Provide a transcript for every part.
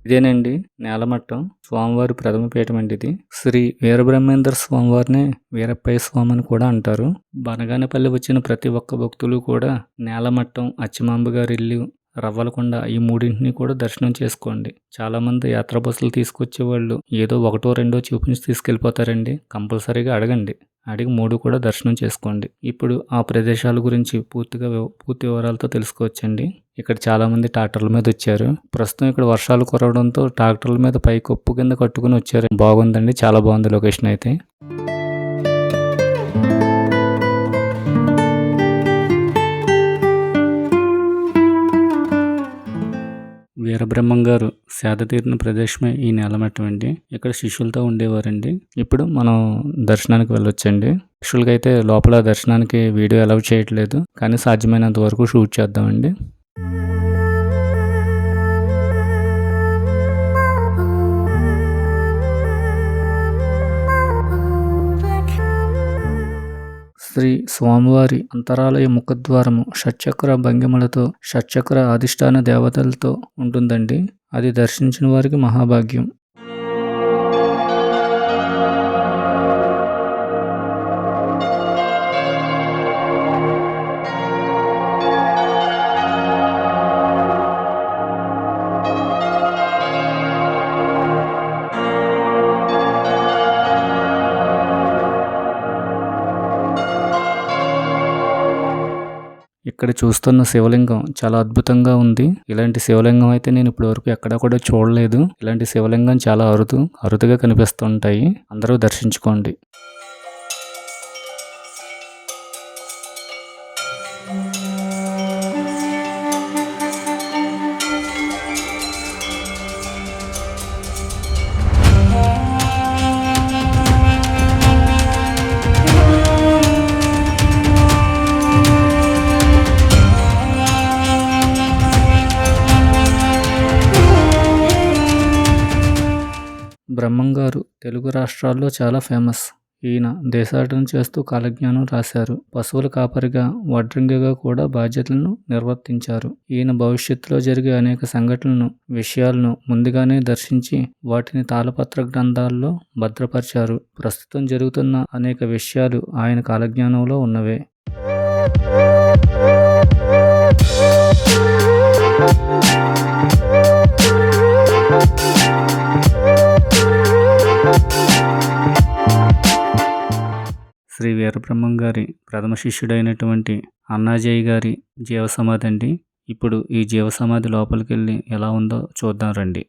ఇదేనండి నేలమట్టం. స్వామివారి ప్రథమ పీఠం అండి ఇది. శ్రీ వీరబ్రహ్మేంద్ర స్వామివారిని వీరప్పయ్య స్వామి అని కూడా అంటారు. బనగానపల్లి వచ్చిన ప్రతి ఒక్క భక్తులు కూడా నేలమట్టం, అచ్చమాంబ గారి ఇల్లు, రవ్వలకొండ ఈ మూడింటిని కూడా దర్శనం చేసుకోండి. చాలా మంది యాత్రా బస్సులు తీసుకొచ్చే వాళ్ళు ఏదో ఒకటో రెండో చూపించి తీసుకెళ్ళిపోతారండి. కంపల్సరీగా అడగండి. అడిగి 3 కూడా దర్శనం చేసుకోండి. ఇప్పుడు ఆ ప్రదేశాల గురించి పూర్తి వివరాలతో తెలుసుకోవచ్చండి. ఇక్కడ చాలా మంది ట్రాక్టర్ల మీద వచ్చారు. ప్రస్తుతం ఇక్కడ వర్షాలు కురవడంతో ట్రాక్టర్ల మీద పైకప్పు కింద కట్టుకుని వచ్చారు. బాగుందండి, చాలా బాగుంది లొకేషన్ అయితే. వీరబ్రహ్మం గారు సేద తీరిన ప్రదేశమే ఈ నేలమట్టం అండి. ఇక్కడ శిష్యులతో ఉండేవారండి. ఇప్పుడు మనం దర్శనానికి వెళ్ళొచ్చండి. శిష్యులకి అయితే లోపల దర్శనానికి వీడియో అలౌ చేయట్లేదు, కానీ సాధ్యమైనంత వరకు షూట్ చేద్దామండి. శ్రీ స్వామివారి అంతరాలయ ముఖద్వారము షట్చక్ర భంగిమలతో, షట్చక్ర అధిష్టాన దేవతలతో ఉంటుందండి. అది దర్శించిన వారికి మహాభాగ్యం. ఇక్కడ చూస్తున్న శివలింగం చాలా అద్భుతంగా ఉంది. ఇలాంటి శివలింగం అయితే నేను ఇప్పటి వరకు ఎక్కడా కూడా చూడలేదు. ఇలాంటి శివలింగం చాలా అరుదుగా కనిపిస్తుంటాయి. అందరూ దర్శించుకోండి. బ్రహ్మంగారు తెలుగు రాష్ట్రాల్లో చాలా ఫేమస్. ఈయన దేశాటన చేస్తూ కాలజ్ఞానం రాశారు. పశువుల కాపరిగా, వడ్రంగిగా కూడా బాధ్యతలను నిర్వర్తించారు. ఈయన భవిష్యత్తులో జరిగే అనేక సంఘటనలను, విషయాలను ముందుగానే దర్శించి వాటిని తాళపత్ర గ్రంథాల్లో భద్రపరిచారు. ప్రస్తుతం జరుగుతున్న అనేక విషయాలు ఆయన కాలజ్ఞానంలో ఉన్నవే. శ్రీ వీరబ్రహ్మం గారి ప్రథమ శిష్యుడైనటువంటి అన్నాజయ్య గారి జీవసమాధి అండి. ఇప్పుడు ఈ జీవసమాధి లోపలికి వెళ్ళి ఎలా ఉందో చూద్దాం రండి.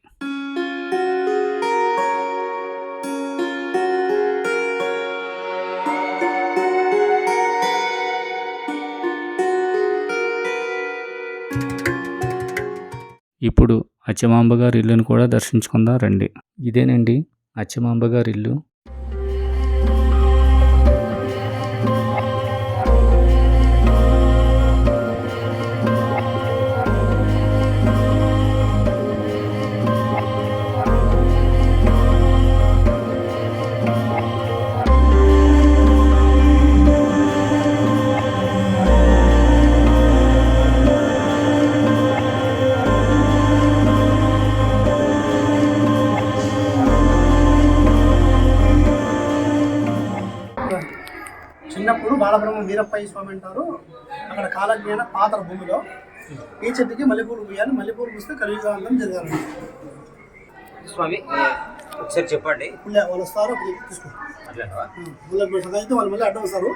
ఇప్పుడు అచ్చమాంబ గారి ఇల్లును కూడా దర్శించుకుందాం రండి. ఇదేనండి అచ్చమాంబ గారి ఇల్లు. చిన్నప్పుడు బాలబ్రహ్మ వీరప్పయ్య స్వామి అంటారు. అక్కడ కాలజ్ఞాన పాత్ర భూమిలో ఈ చెట్టుకి మల్లెపూలు పూయాలి, మల్లెపూలు పూస్తే కలియుగాంతం జరగాలి. స్వామి ఒకసారి చెప్పండి. వాళ్ళు వస్తారు, వాళ్ళు మళ్ళీ అడ్డం వస్తారు.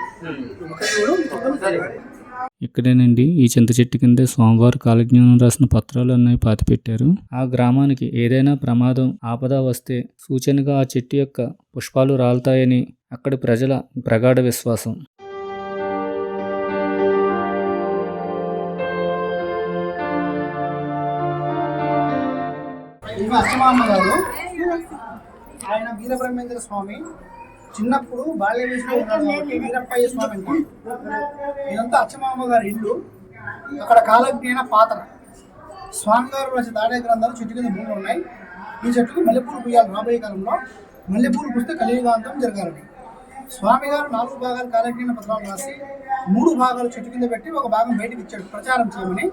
ఇక్కడేనండి ఈ చింత చెట్టు కిందే స్వామివారి కాలజ్ఞానం రాసిన పత్రాలు అన్నవి పాతిపెట్టారు. ఆ గ్రామానికి ఏదైనా ప్రమాదం, ఆపద వస్తే సూచనగా ఆ చెట్టు యొక్క పుష్పాలు రాలుతాయని అక్కడి ప్రజల ప్రగాఢ విశ్వాసం. అచ్చమాంబ గారు, ఆయన వీరబ్రహ్మేంద్ర స్వామి చిన్నప్పుడు బాల్య వయసులో ఉన్నాడు కాబట్టి వీరప్పయ్య స్వామి అంటారు. ఇదంతా అచ్చమాంబ గారి ఇల్లు. అక్కడ కాలజ్ఞాన పాత్ర. స్వామివారు రాసిన దాడే గ్రంథాలు చెట్టు కింద భూములు ఉన్నాయి. ఈ చెట్టుకు మల్లెపూలు పూయాలి. రాబోయే కాలంలో మల్లెపూలు పూస్తే కలియుగాంతం జరగాలని స్వామి గారు 4 భాగాలు కాలజ్ఞాన పత్రాలు రాసి 3 భాగాలు చెట్టు కింద పెట్టి ఒక భాగం బయటకు ఇచ్చాడు ప్రచారం చేయమని.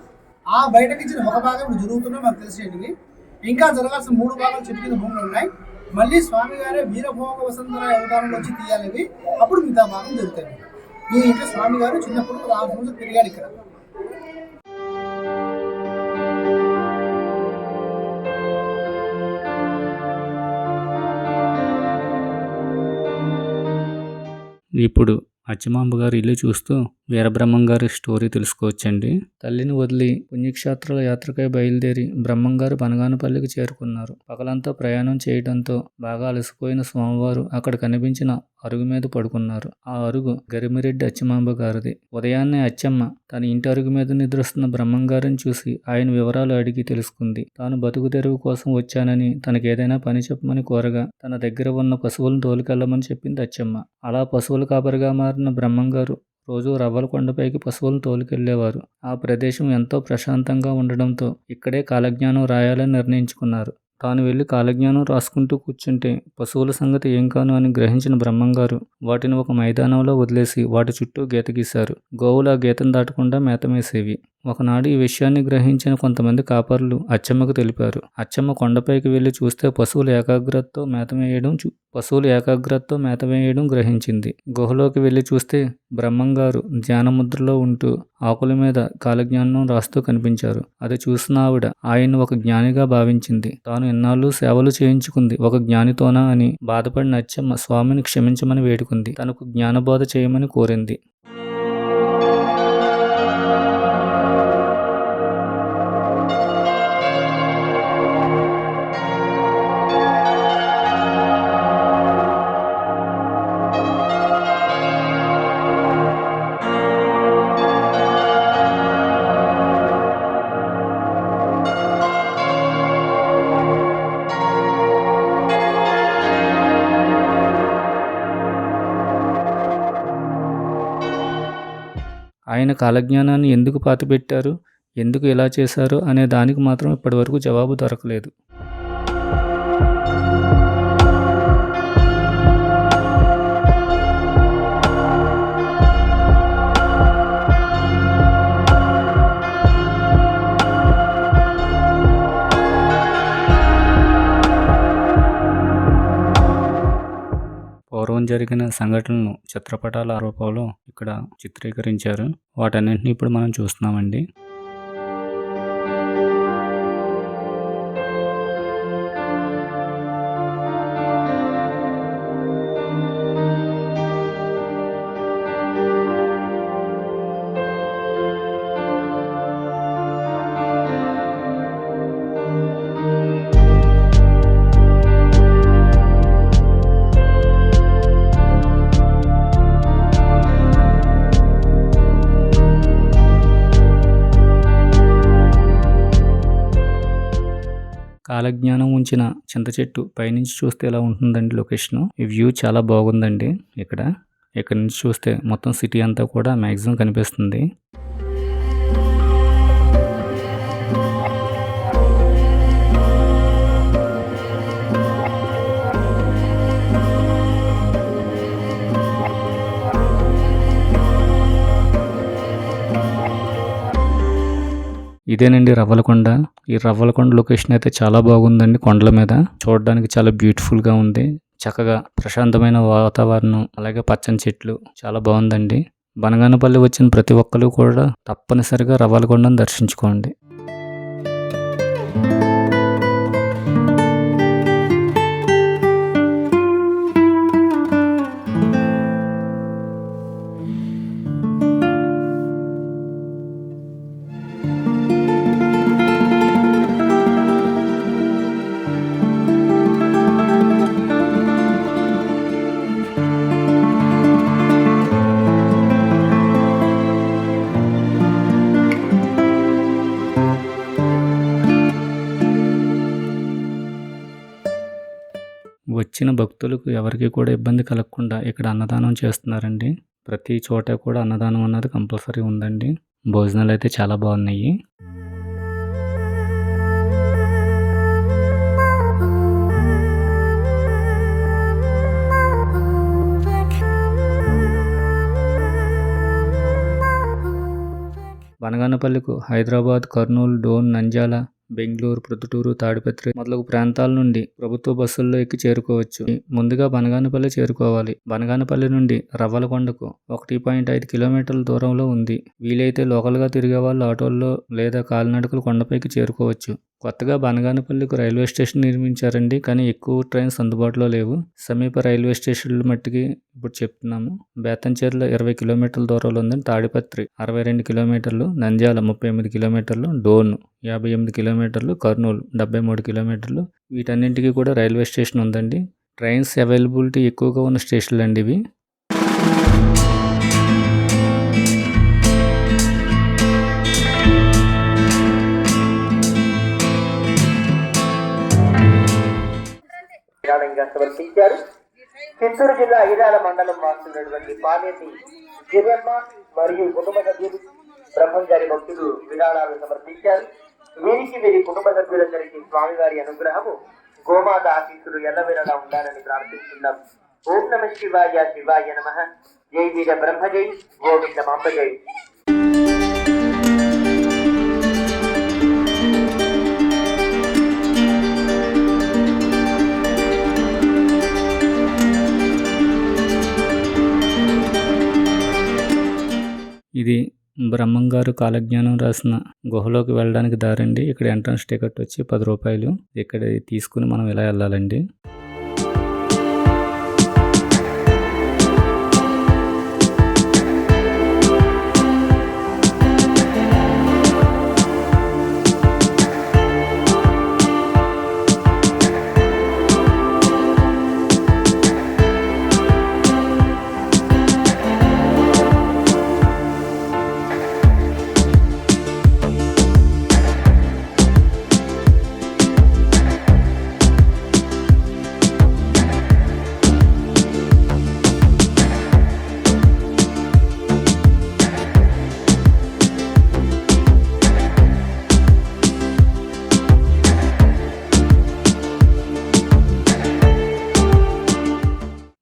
ఆ బయటకు ఇచ్చిన ఒక భాగం ఇప్పుడు జరుగుతుందో మనకు తెలిసేటివి. ఇంకా జరగాల్సిన 3 భాగాలు చెట్టు కింద భూములు ఉన్నాయి. మళ్ళీ స్వామి గారే వీరభోగ వసంతరాయ అవతారంలో వచ్చి తీయాలి. అప్పుడు మిగతా భాగం జరుగుతాయి. ఈ ఇంట్లో స్వామి గారు చిన్నప్పుడు 16 సంవత్సరాలు తిరిగాడు ఇక్కడ. ఇప్పుడు అచ్చమాంబ గారి ఇల్లు చూస్తూ వీరబ్రహ్మం గారి స్టోరీ తెలుసుకోవచ్చండి. తల్లిని వదిలి పుణ్యక్షేత్రాల యాత్రకై బయలుదేరి బ్రహ్మంగారు బనగానపల్లికి చేరుకున్నారు. పగలంతా ప్రయాణం చేయడంతో బాగా అలసిపోయిన స్వామివారు అక్కడ కనిపించిన అరుగు మీద పడుకున్నారు. ఆ అరుగు గరిమిరెడ్డి అచ్చమాంబ గారిది. ఉదయాన్నే అచ్చమ్మ తన ఇంటి అరుగు మీద నిద్రిస్తున్న బ్రహ్మంగారిని చూసి ఆయన వివరాలు అడిగి తెలుసుకుంది. తాను బతుకు తెరువు కోసం వచ్చానని తనకేదైనా పని చెప్పమని కోరగా తన దగ్గర ఉన్న పశువులను తోలుకెళ్లమని చెప్పింది అచ్చమ్మ. అలా పశువుల కాపరిగా మారిన బ్రహ్మంగారు రోజు రవ్వలకొండపైకి పశువులను తోలుకెళ్లేవారు. ఆ ప్రదేశం ఎంతో ప్రశాంతంగా ఉండడంతో ఇక్కడే కాలజ్ఞానం రాయాలని నిర్ణయించుకున్నారు. తాను వెళ్లి కాలజ్ఞానం రాసుకుంటూ కూర్చుంటే పశువుల సంగతి ఏం కాను అని గ్రహించిన బ్రహ్మంగారు వాటిని ఒక మైదానంలో వదిలేసి వాటి చుట్టూ గీత గీశారు. గోవులు ఆ గీతను దాటకుండా మేతమేసేవి. ఒకనాడు ఈ విషయాన్ని గ్రహించిన కొంతమంది కాపరులు అచ్చమ్మకు తెలిపారు. అచ్చమ్మ కొండపైకి వెళ్లి చూస్తే పశువులు ఏకాగ్రతతో మేత వేయడం గ్రహించింది. గుహలోకి వెళ్లి చూస్తే బ్రహ్మంగారు ధ్యానముద్రలో ఉంటూ ఆకుల మీద కాలజ్ఞానం రాస్తూ కనిపించారు. అది చూసిన ఆవిడ ఆయన్ని ఒక జ్ఞానిగా భావించింది. తాను ఇన్నాళ్ళు సేవలు చేయించుకుంది ఒక జ్ఞానితోనా అని బాధపడిన అచ్చమ్మ స్వామిని క్షమించమని వేడుకుంది. తనకు జ్ఞానబోధ చేయమని కోరింది. ఆయన కాలజ్ఞానాన్ని ఎందుకు పాతిపెట్టారు, ఎందుకు ఇలా చేశారు అనే దానికి మాత్రం ఇప్పటివరకు జవాబు దొరకలేదు. పూర్వం జరిగిన సంఘటనలను చిత్రపటాల రూపంలో ఇక్కడ చిత్రీకరించారు. వాటన్నింటినీ ఇప్పుడు మనం చూస్తున్నామండి. కాలజ్ఞానం ఉంచిన చింత చెట్టు పైనుంచి చూస్తే ఎలా ఉంటుందండి లొకేషను. ఈ వ్యూ చాలా బాగుందండి. ఇక్కడ నుంచి చూస్తే మొత్తం సిటీ అంతా కూడా మ్యాక్సిమం కనిపిస్తుంది. ఇదేనండి రవ్వలకొండ. ఈ రవ్వలకొండ లొకేషన్ అయితే చాలా బాగుందండి. కొండల మీద చూడడానికి చాలా బ్యూటిఫుల్గా ఉంది. చక్కగా ప్రశాంతమైన వాతావరణం, అలాగే పచ్చని చెట్లు, చాలా బాగుందండి. బనగానపల్లి వచ్చిన ప్రతి ఒక్కరు కూడా తప్పనిసరిగా రవ్వలకొండను దర్శించుకోండి. వచ్చిన భక్తులకు ఎవరికి కూడా ఇబ్బంది కలగకుండా ఇక్కడ అన్నదానం చేస్తున్నారండి. ప్రతి చోట కూడా అన్నదానం అన్నది కంపల్సరీ ఉందండి. భోజనాలు అయితే చాలా బాగున్నాయి. బనగానపల్లికు హైదరాబాద్, కర్నూలు, డోన్, నంద్యాల బెంగళూరు, ప్రొద్దుటూరు, తాడిపత్రి మొదలగు ప్రాంతాల నుండి ప్రభుత్వ బస్సుల్లో ఎక్కి చేరుకోవచ్చు. ముందుగా బనగానపల్లి చేరుకోవాలి. బనగానపల్లి నుండి రవ్వలకొండకు 1.5 కిలోమీటర్ల దూరంలో ఉంది. వీలైతే లోకల్గా తిరిగే వాళ్ళు ఆటోల్లో లేదా కాలినడకలు కొండపైకి చేరుకోవచ్చు. కొత్తగా బనగానపల్లికి రైల్వే స్టేషన్ నిర్మించారండి, కానీ ఎక్కువ ట్రైన్స్ అందుబాటులో లేవు. సమీప రైల్వే స్టేషన్ల మట్టికి ఇప్పుడు చెప్తున్నాము. బేతంచెర్ల 20 కిలోమీటర్ల దూరంలో ఉందండి. తాడిపత్రి 62 కిలోమీటర్లు, నంద్యాల 38 కిలోమీటర్లు, డోన్ 58 కిలోమీటర్లు, కర్నూలు 73 కిలోమీటర్లు. వీటన్నింటికి కూడా రైల్వే స్టేషన్ ఉందండి. ట్రైన్స్ అవైలబిలిటీ ఎక్కువగా ఉన్న స్టేషన్లు అండి ఇవి. సమర్పించారు. చిత్తూరు జిల్లా ఐరాల మండలం వాస్తున్నటువంటి పానేటి గిరమ్మ మరియు కుటుంబ సభ్యులు బ్రహ్మంగారి భక్తులు విరాళాలు సమర్పించారు. వీరికి వీరి కుటుంబ సభ్యులందరికీ స్వామివారి అనుగ్రహము, గోమాత ఆశీస్సులు ఎల్లవేళలా ఉండాలని ప్రార్థిస్తున్నాం. ఓం నమ శివాయ, శివాయ నమః. జై వీర బ్రహ్మ జై, గోవింద మాంబ జై. ఇది బ్రహ్మంగారు కాలజ్ఞానం రాసిన గుహలోకి వెళ్ళడానికి దారండి. ఇక్కడ ఎంట్రన్స్ టికెట్ వచ్చి 10 రూపాయలు. ఇక్కడ తీసుకుని మనం ఇలా వెళ్ళాలండి.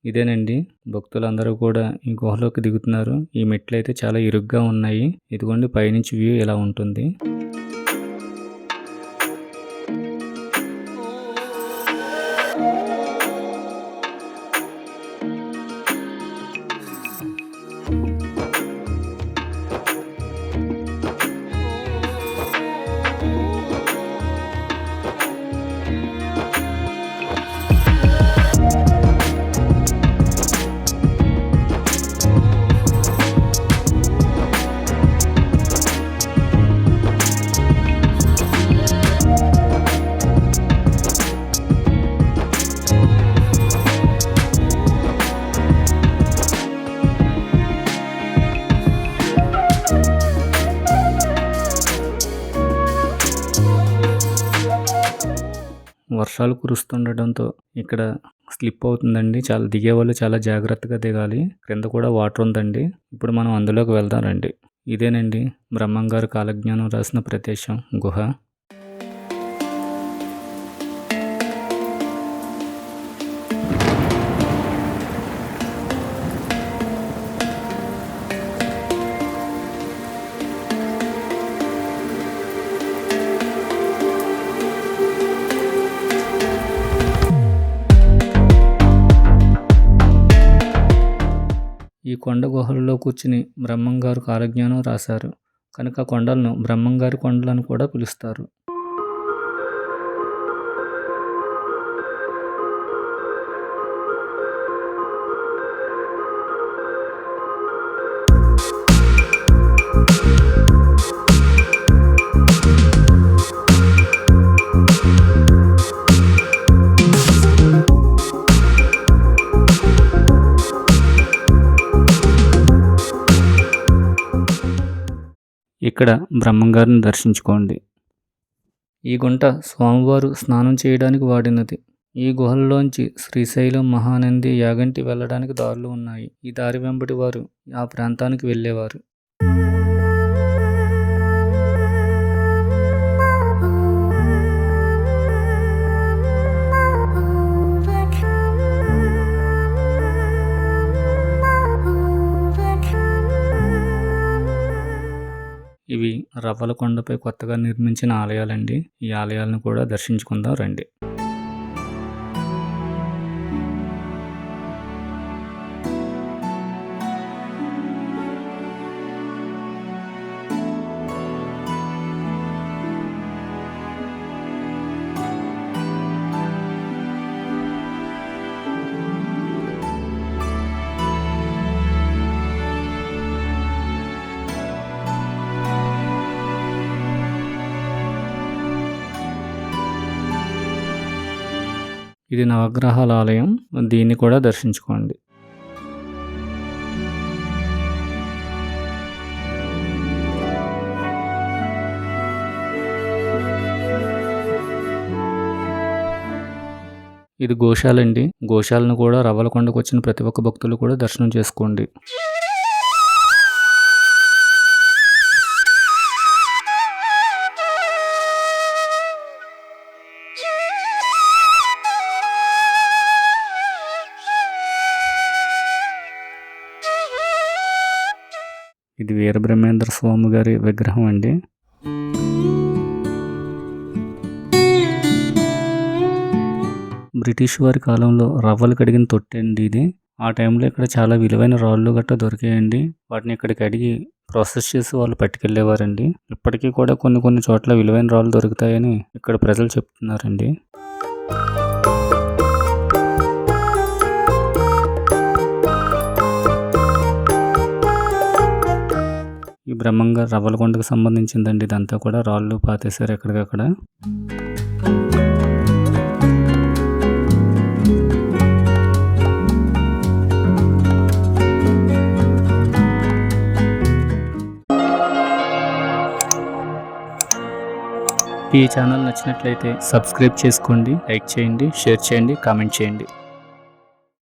ఇదేనండి, భక్తులందరూ కూడా ఈ గుహలోకి దిగుతున్నారు. ఈ మెట్లు అయితే చాలా ఇరుగ్గా ఉన్నాయి. ఇదిగోండి పైనుంచి వ్యూ ఇలా ఉంటుంది. వర్షాలు కురుస్తుండటంతో ఇక్కడ స్లిప్ అవుతుందండి. చాలా దిగేవాళ్ళు చాలా జాగ్రత్తగా దిగాలి. క్రింద కూడా వాటర్ ఉందండి. ఇప్పుడు మనం అందులోకి వెళ్దాం రండి. ఇదేనండి బ్రహ్మంగారు కాలజ్ఞానం రాసిన ప్రదేశం, గుహ. ఈ కొండ గుహలలో కూర్చుని బ్రహ్మంగారు కాలజ్ఞానం రాశారు కనుక కొండలను బ్రహ్మంగారి కొండలను కూడా పిలుస్తారు. ఇక్కడ బ్రహ్మంగారిని దర్శించుకోండి. ఈ గుంట స్వామివారు స్నానం చేయడానికి వాడినది. ఈ గుహల్లోంచి శ్రీశైలం, మహానంది, యాగంటి వెళ్ళడానికి దారులు ఉన్నాయి. ఈ దారి వెంబడి వారు ఆ ప్రాంతానికి వెళ్ళేవారు. ఇవి రవ్వలకొండపై కొత్తగా నిర్మించిన ఆలయాలండి. ఈ ఆలయాలను కూడా దర్శించుకుందాం రండి. ఇది నవగ్రహాల ఆలయం. దీన్ని కూడా దర్శించుకోండి. ఇది గోశాల అండి. గోశాలను కూడా రవ్వలకొండకు వచ్చిన ప్రతి ఒక్క భక్తులు కూడా దర్శనం చేసుకోండి. ఇది వీరబ్రహ్మేంద్ర స్వామి గారి విగ్రహం అండి. బ్రిటిష్ వారి కాలంలో రవ్వలు కడిగిన తొట్టి అండి ఇది. ఆ టైంలో ఇక్కడ చాలా విలువైన రాళ్ళు గట్రా దొరికాయండి. వాటిని ఇక్కడికి అడిగి ప్రాసెస్ చేసి వాళ్ళు పట్టుకెళ్ళేవారండి. ఇప్పటికీ కూడా కొన్ని చోట్ల విలువైన రాళ్ళు దొరుకుతాయని ఇక్కడ ప్రజలు చెప్తున్నారండి. ఈ బ్రహ్మంగారు రవ్వలకొండకు సంబంధించిందండి. ఇదంతా కూడా రాళ్ళు పాతేశారు ఎక్కడికక్కడ. ఈ ఛానల్ నచ్చినట్లయితే సబ్స్క్రైబ్ చేసుకోండి, లైక్ చేయండి, షేర్ చేయండి, కామెంట్ చేయండి.